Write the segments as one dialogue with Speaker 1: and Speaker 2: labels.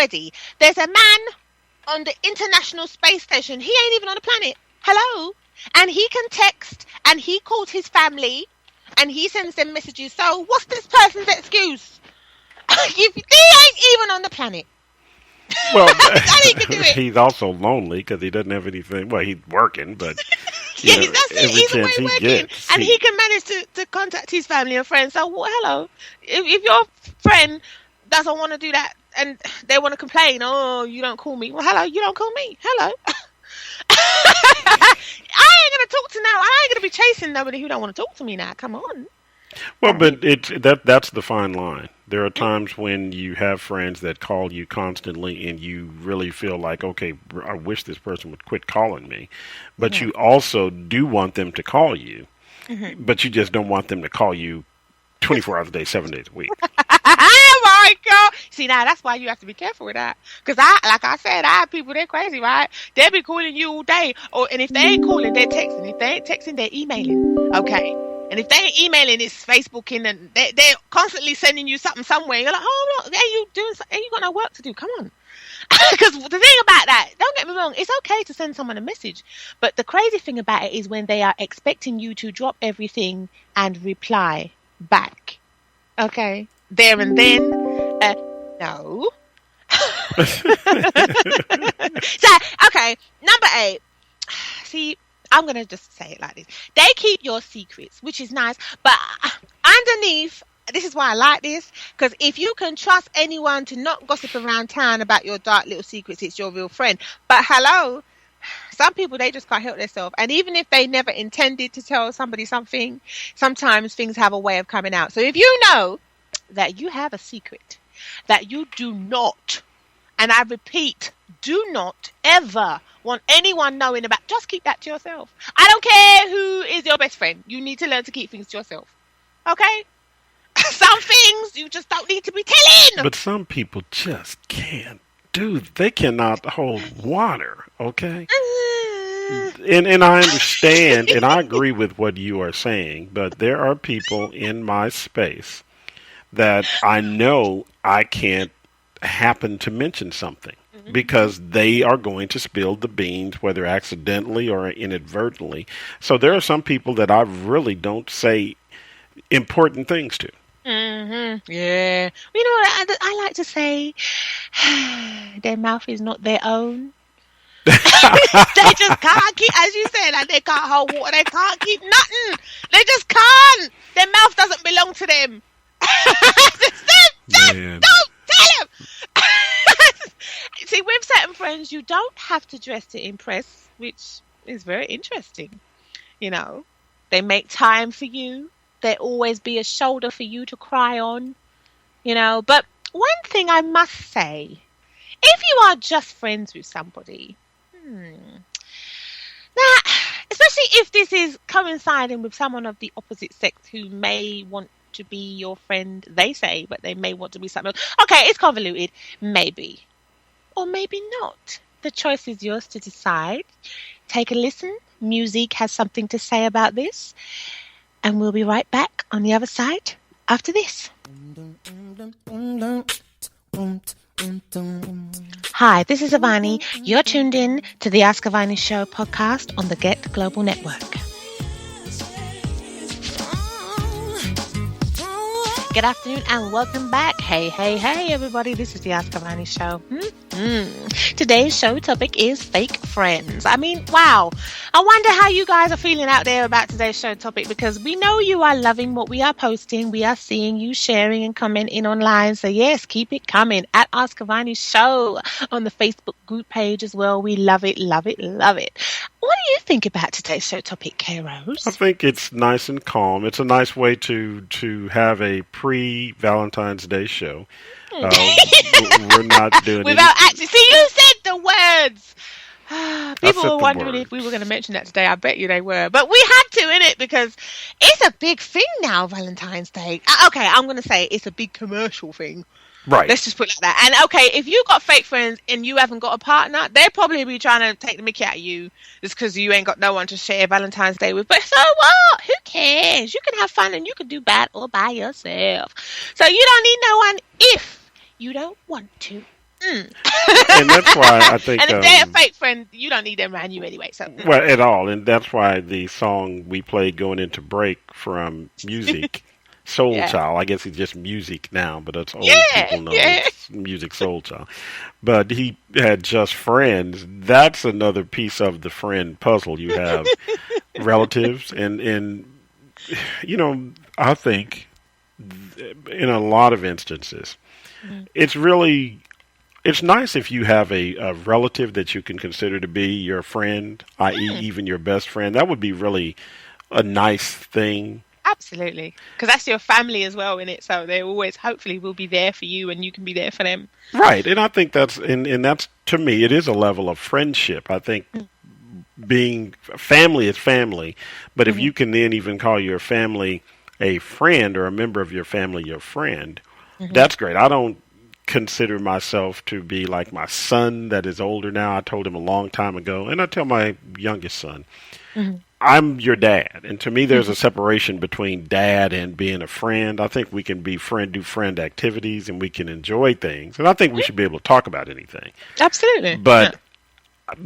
Speaker 1: already. There's a man on the International Space Station. He ain't even on the planet. Hello? And he can text, and he calls his family, and he sends them messages. So what's this person's excuse? He ain't even on the planet.
Speaker 2: Well,
Speaker 1: he can do it.
Speaker 2: He's also lonely because he doesn't have anything. Well, he's working, but
Speaker 1: yeah, that's it.
Speaker 2: every
Speaker 1: He's
Speaker 2: chance
Speaker 1: away
Speaker 2: he
Speaker 1: working,
Speaker 2: gets,
Speaker 1: and he can manage to contact his family and friends. So, well, hello, if your friend doesn't want to do that and they want to complain, oh, you don't call me. Well, hello, you don't call me. Hello. I ain't gonna talk to now. I ain't gonna be chasing nobody who don't want to talk to me now. Come on.
Speaker 2: Well, but that's the fine line. There are times when you have friends that call you constantly and you really feel like, okay, I wish this person would quit calling me. But you also do want them to call you, but you just don't want them to call you 24 hours a day, 7 days a week.
Speaker 1: Oh my God. See, now that's why you have to be careful with that. Because like I said, I have people, they're crazy, right? They'll be calling you all day. And if they ain't calling, they're texting. If they ain't texting, they're emailing. Okay. And if they ain't emailing, it's Facebooking, and they're constantly sending you something somewhere. You're like, oh, look, you doing something? You got no work to do. Come on. Because the thing about that, don't get me wrong, it's okay to send someone a message. But the crazy thing about it is when they are expecting you to drop everything and reply back. Okay. There and then. No. So, okay. Number 8. See, I'm going to just say it like this. They keep your secrets, which is nice. But underneath, this is why I like this. Because if you can trust anyone to not gossip around town about your dark little secrets, it's your real friend. But hello, some people, they just can't help themselves. And even if they never intended to tell somebody something, sometimes things have a way of coming out. So if you know that you have a secret that you do not, and I repeat, do not ever want anyone knowing about, just keep that to yourself. I don't care who is your best friend. You need to learn to keep things to yourself. Okay? Some things you just don't need to be telling.
Speaker 2: But some people just can't do. They cannot hold water. Okay? And I understand, and I agree with what you are saying, but there are people in my space that I know I can't happen to mention something because they are going to spill the beans, whether accidentally or inadvertently. So there are some people that I really don't say important things to.
Speaker 1: Yeah. You know what I like to say? Their mouth is not their own. They just can't keep, as you said, like they can't hold water. They can't keep nothing. They just can't. Their mouth doesn't belong to them. Just don't tell them. See, with certain friends, you don't have to dress to impress, which is very interesting. You know, they make time for you. They always be a shoulder for you to cry on. You know, but one thing I must say, if you are just friends with somebody, now, especially if this is coinciding with someone of the opposite sex who may want to be your friend, they say, but they may want to be something else. Okay, it's convoluted. Maybe. Or maybe not. The choice is yours to decide. Take a listen. Music has something to say about this. And we'll be right back on the other side after this. Hi, this is Avani. You're tuned in to the Ask-Avani-Show podcast on the Get Global Network. Good afternoon and welcome back. Hey, everybody. This is the Ask-Avani-Show. Today's show topic is fake friends. I mean, wow. I wonder how you guys are feeling out there about today's show topic, because we know you are loving what we are posting. We are seeing you sharing and commenting online. So yes, keep it coming at Ask-Avani-Show on the Facebook group page as well. We love it, love it, love it. What do you think about today's show topic, K-Rose?
Speaker 2: I think it's nice and calm. It's a nice way to have a pre-Valentine's Day show. We're not doing
Speaker 1: without actually. See, you said the words. People were wondering if we were going to mention that today. I bet you they were, but we had to, innit? Because it's a big thing now, Valentine's Day. Okay, I'm going to say it's a big commercial thing.
Speaker 2: Right.
Speaker 1: Let's just put it like that. And okay, if you got fake friends and you haven't got a partner, they'll probably be trying to take the mickey out of you just because you ain't got no one to share Valentine's Day with. But so what? Who cares? You can have fun and you can do bad all by yourself. So you don't need no one if you don't want to.
Speaker 2: And that's why I think,
Speaker 1: And if they're a fake friend, you don't need them around you anyway. So
Speaker 2: well, at all, and that's why the song we played going into break from Music Soul
Speaker 1: Yeah.
Speaker 2: Child. I guess it's just music now, but it's old
Speaker 1: Yeah,
Speaker 2: people know
Speaker 1: yeah.
Speaker 2: it's Music Soul Child. But he had just friends. That's another piece of the friend puzzle. You have relatives, and I think in a lot of instances, it's really it's nice if you have a relative that you can consider to be your friend, i.e., even your best friend. That would be really a nice thing.
Speaker 1: Absolutely, because that's your family as well in it. So they always, hopefully, will be there for you, and you can be there for them.
Speaker 2: Right, and I think and that's, to me, it is a level of friendship. I think being family is family, but if you can then even call your family a friend or a member of your family your friend, that's great. I don't consider myself to be like my son that is older now. I told him a long time ago, and I tell my youngest son, I'm your dad. And to me, there's a separation between dad and being a friend. I think we can be do friend activities, and we can enjoy things. And I think we should be able to talk about anything.
Speaker 1: Absolutely.
Speaker 2: But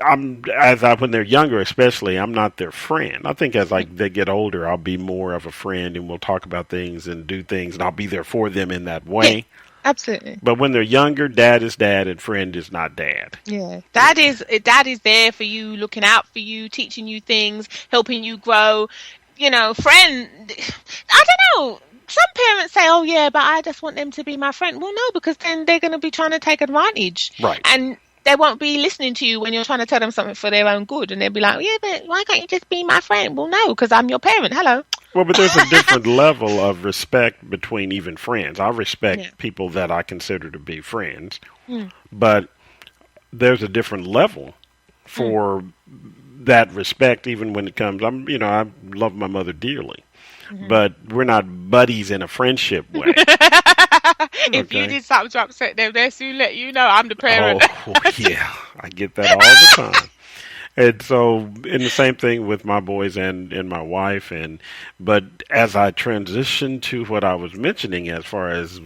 Speaker 2: when they're younger, especially, I'm not their friend. I think as they get older, I'll be more of a friend, and we'll talk about things and do things, and I'll be there for them in that way.
Speaker 1: Yeah, absolutely.
Speaker 2: But when they're younger, dad is dad, and friend is not dad.
Speaker 1: Yeah, dad is there for you, looking out for you, teaching you things, helping you grow. Friend, I don't know. Some parents say, "Oh yeah, but I just want them to be my friend." Well, no, because then they're going to be trying to take advantage,
Speaker 2: Right?
Speaker 1: And they won't be listening to you when you're trying to tell them something for their own good, and they'll be like, "Yeah, but why can't you just be my friend?" Well, no, because I'm your parent. Hello.
Speaker 2: Well, but there's a different level of respect between even friends. I respect people that I consider to be friends, but there's a different level for that respect. Even when it comes, I love my mother dearly, but we're not buddies in a friendship way.
Speaker 1: If you did something to upset them, they'll soon let you know I'm the parent.
Speaker 2: Oh, yeah, I get that all the time. And so, and the same thing with my boys and my wife, but as I transition to what I was mentioning as far as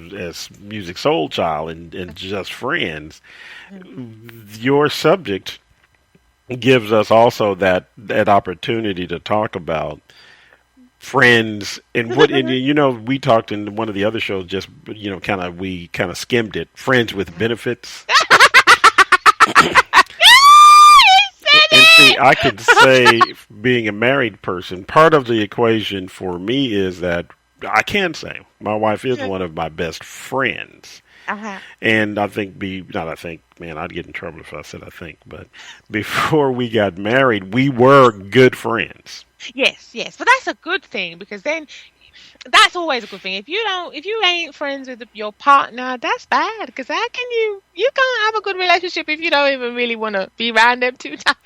Speaker 2: Music Soul Child and just friends, your subject gives us also that opportunity to talk about friends and we talked in one of the other shows, just we kind of skimmed it, friends with benefits. And see, I could say, being a married person, part of the equation for me is that I can say my wife is one of my best friends. And I'd get in trouble if I said I think, but before we got married, we were good friends.
Speaker 1: Yes, but that's a good thing, because then that's always a good thing. If you ain't friends with your partner, that's bad, because how can you can't have a good relationship if you don't even really want to be around them two times.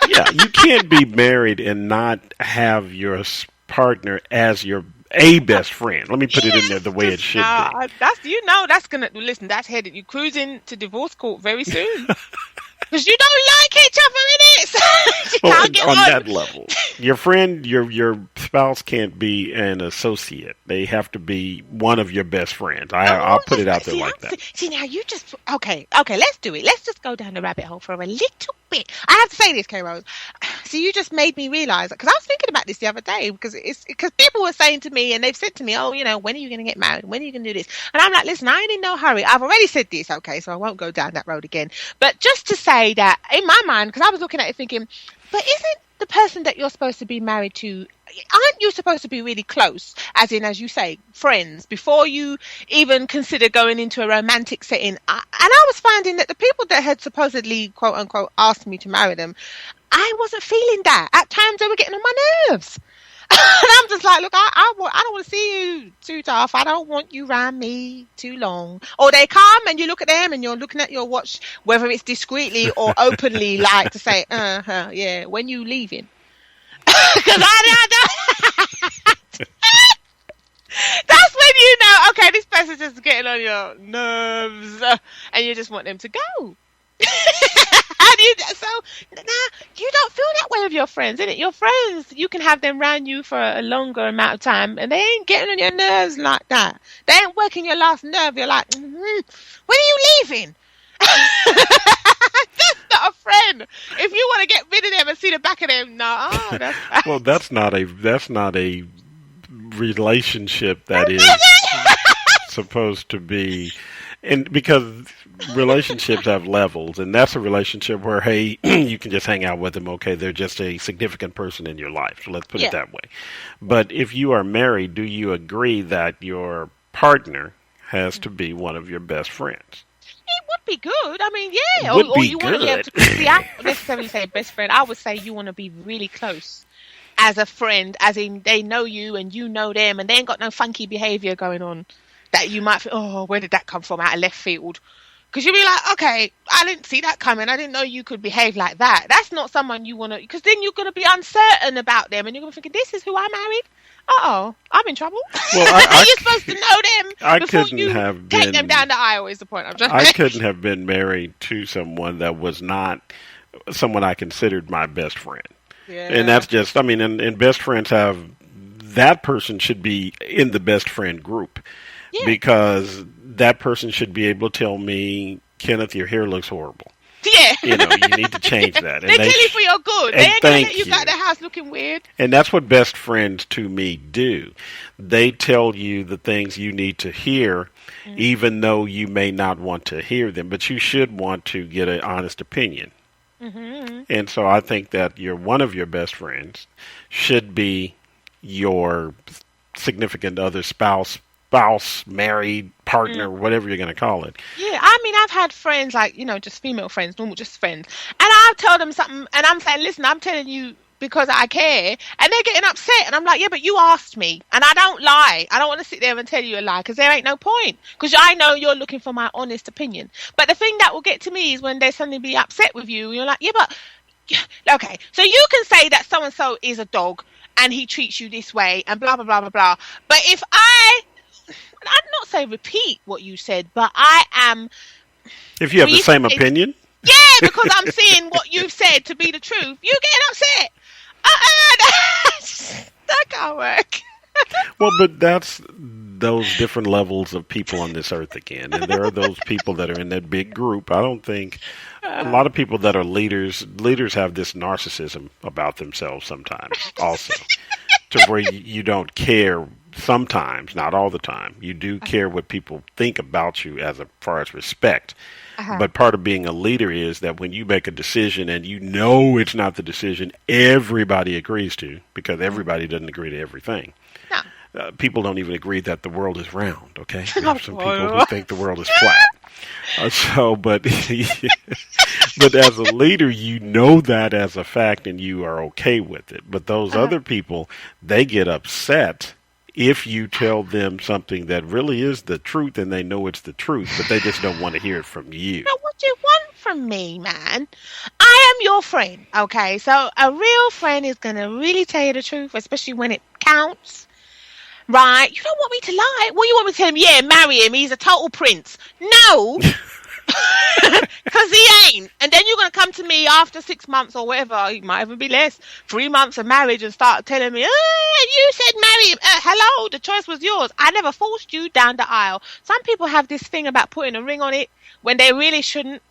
Speaker 2: Yeah, you can't be married and not have your partner as your best friend. Let me put it in there the way it should be.
Speaker 1: That's gonna listen. That's headed you cruising to divorce court very soon. Because you don't like each other in it. So you can't get
Speaker 2: on that level, your friend, your spouse can't be an associate. They have to be one of your best friends. I'll put it out there like that.
Speaker 1: See, now you just okay. Let's do it. Let's just go down the rabbit hole for a little bit. I have to say this, K-Rose. So you just made me realise, because I was thinking about this the other day, because people were saying to me, and they've said to me, "Oh, when are you going to get married? When are you going to do this?" And I'm like, "Listen, I ain't in no hurry. I've already said this, okay, so I won't go down that road again." But just to say that in my mind, because I was looking at it thinking, but isn't the person that you're supposed to be married to, aren't you supposed to be really close, as you say, friends, before you even consider going into a romantic setting? And I was finding that the people that had supposedly, quote unquote, asked me to marry them, I wasn't feeling that. At times they were getting on my nerves. And I'm just like, look, I don't want to see you too tough. I don't want you around me too long. Or they come and you look at them and you're looking at your watch, whether it's discreetly or openly, like to say, yeah, when you leaving? Because that's when you know, okay, this person's just getting on your nerves, and you just want them to go. So now you don't feel that way with your friends, innit? Your friends, you can have them around you for a longer amount of time, and they ain't getting on your nerves like that. They ain't working your last nerve. You're like, when are you leaving? That's not a friend. If you want to get rid of them and see the back of them, no, that's fine.
Speaker 2: Well, that's not a relationship that is supposed to be, and because relationships have levels, and that's a relationship where, hey, you can just hang out with them. Okay, they're just a significant person in your life. So let's put it that way. But if you are married, do you agree that your partner has to be one of your best friends?
Speaker 1: It would be good. I mean, yeah.
Speaker 2: Would
Speaker 1: or
Speaker 2: be
Speaker 1: you want to be able
Speaker 2: good.
Speaker 1: to see. I don't necessarily say best friend. I would say you want to be really close as a friend, as in they know you and you know them, and they ain't got no funky behaviour going on that you might feel, oh, where did that come from out of left field? Because you'll be like, okay, I didn't see that coming. I didn't know you could behave like that. That's not someone you want to, because then you're going to be uncertain about them, and you're going to be thinking, this is who I married? Uh-oh, I'm in trouble.
Speaker 2: Well,
Speaker 1: you're supposed to know them
Speaker 2: I
Speaker 1: before
Speaker 2: couldn't
Speaker 1: you
Speaker 2: have
Speaker 1: take
Speaker 2: been,
Speaker 1: them down the aisle is the point I'm trying to
Speaker 2: I
Speaker 1: make.
Speaker 2: couldn't have been married to someone that was not someone I considered my best friend.
Speaker 1: Yeah.
Speaker 2: And that's just, I mean, and best friends have, that person should be in the best friend group.
Speaker 1: Yeah.
Speaker 2: Because that person should be able to tell me, Kenneth, your hair looks horrible.
Speaker 1: Yeah.
Speaker 2: You know, you need to change that.
Speaker 1: They tell you for your good. They ain't going to let you out of the house looking weird.
Speaker 2: And that's what best friends to me do. They tell you the things you need to hear, even though you may not want to hear them. But you should want to get an honest opinion. Mm-hmm. And so I think that one of your best friends should be your significant other, spouse, married, partner, whatever you're going to call it.
Speaker 1: Yeah, I mean, I've had friends, like, just female friends, normal, just friends. And I'll tell them something, and I'm saying, listen, I'm telling you because I care. And they're getting upset. And I'm like, yeah, but you asked me. And I don't lie. I don't want to sit there and tell you a lie, because there ain't no point. Because I know you're looking for my honest opinion. But the thing that will get to me is when they suddenly be upset with you. And you're like, yeah, but... Okay, so you can say that so-and-so is a dog, and he treats you this way, and blah, blah, blah, blah, blah. But if I'd not say repeat what you said, but I am...
Speaker 2: If you have the same opinion?
Speaker 1: Yeah, because I'm seeing what you've said to be the truth. You're getting upset. That can't work.
Speaker 2: Well, but that's those different levels of people on this earth again. And there are those people that are in that big group. I don't think... A lot of people that are leaders have this narcissism about themselves sometimes also. To where you don't care sometimes, not all the time. You do care what people think about you as far as respect. But part of being a leader is that when you make a decision and you know it's not the decision everybody agrees to, because everybody doesn't agree to everything.
Speaker 1: No.
Speaker 2: People don't even agree that the world is round, okay? There are some people who think the world is flat. But as a leader, you know that as a fact and you are okay with it. But those other people, they get upset if you tell them something that really is the truth and they know it's the truth, but they just don't want to hear it from you.
Speaker 1: Now, what do you want from me, man? I am your friend, okay? So a real friend is going to really tell you the truth, especially when it counts. Right? You don't want me to lie. Well, you want me to tell him, yeah, marry him. He's a total prince. No. Because he ain't. And then you're going to come to me after 6 months or whatever. It might even be less. 3 months of marriage and start telling me, you said marry him. Hello, the choice was yours. I never forced you down the aisle. Some people have this thing about putting a ring on it when they really shouldn't.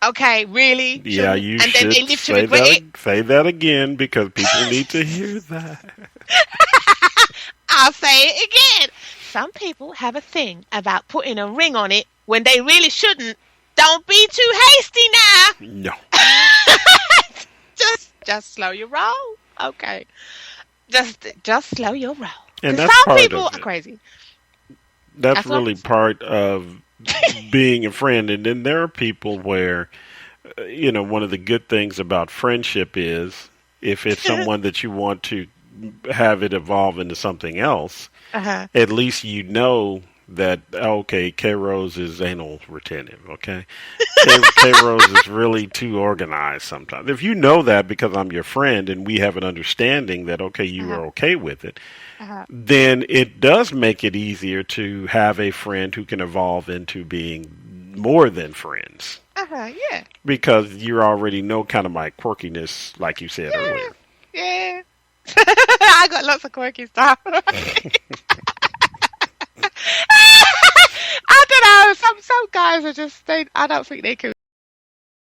Speaker 1: Okay, really?
Speaker 2: Yeah, you
Speaker 1: and
Speaker 2: should
Speaker 1: then they live to regret it.
Speaker 2: Say that again, because people need to hear that.
Speaker 1: I'll say it again. Some people have a thing about putting a ring on it when they really shouldn't. Don't be too hasty now.
Speaker 2: No.
Speaker 1: just slow your roll. Okay. Just slow your roll.
Speaker 2: And that's
Speaker 1: some
Speaker 2: part
Speaker 1: people
Speaker 2: of it.
Speaker 1: are crazy.
Speaker 2: That's really part of being a friend. And then there are people where, one of the good things about friendship is if it's someone that you want to have it evolve into something else, at least you know that, okay, K-Rose is anal retentive, okay? K-Rose is really too organized sometimes. If you know that because I'm your friend and we have an understanding that, okay, you are okay with it, then it does make it easier to have a friend who can evolve into being more than friends.
Speaker 1: Yeah.
Speaker 2: Because you already know kind of my quirkiness, like you said earlier.
Speaker 1: Yeah. I got lots of quirky stuff. I don't know. Some guys are just. I don't think they can.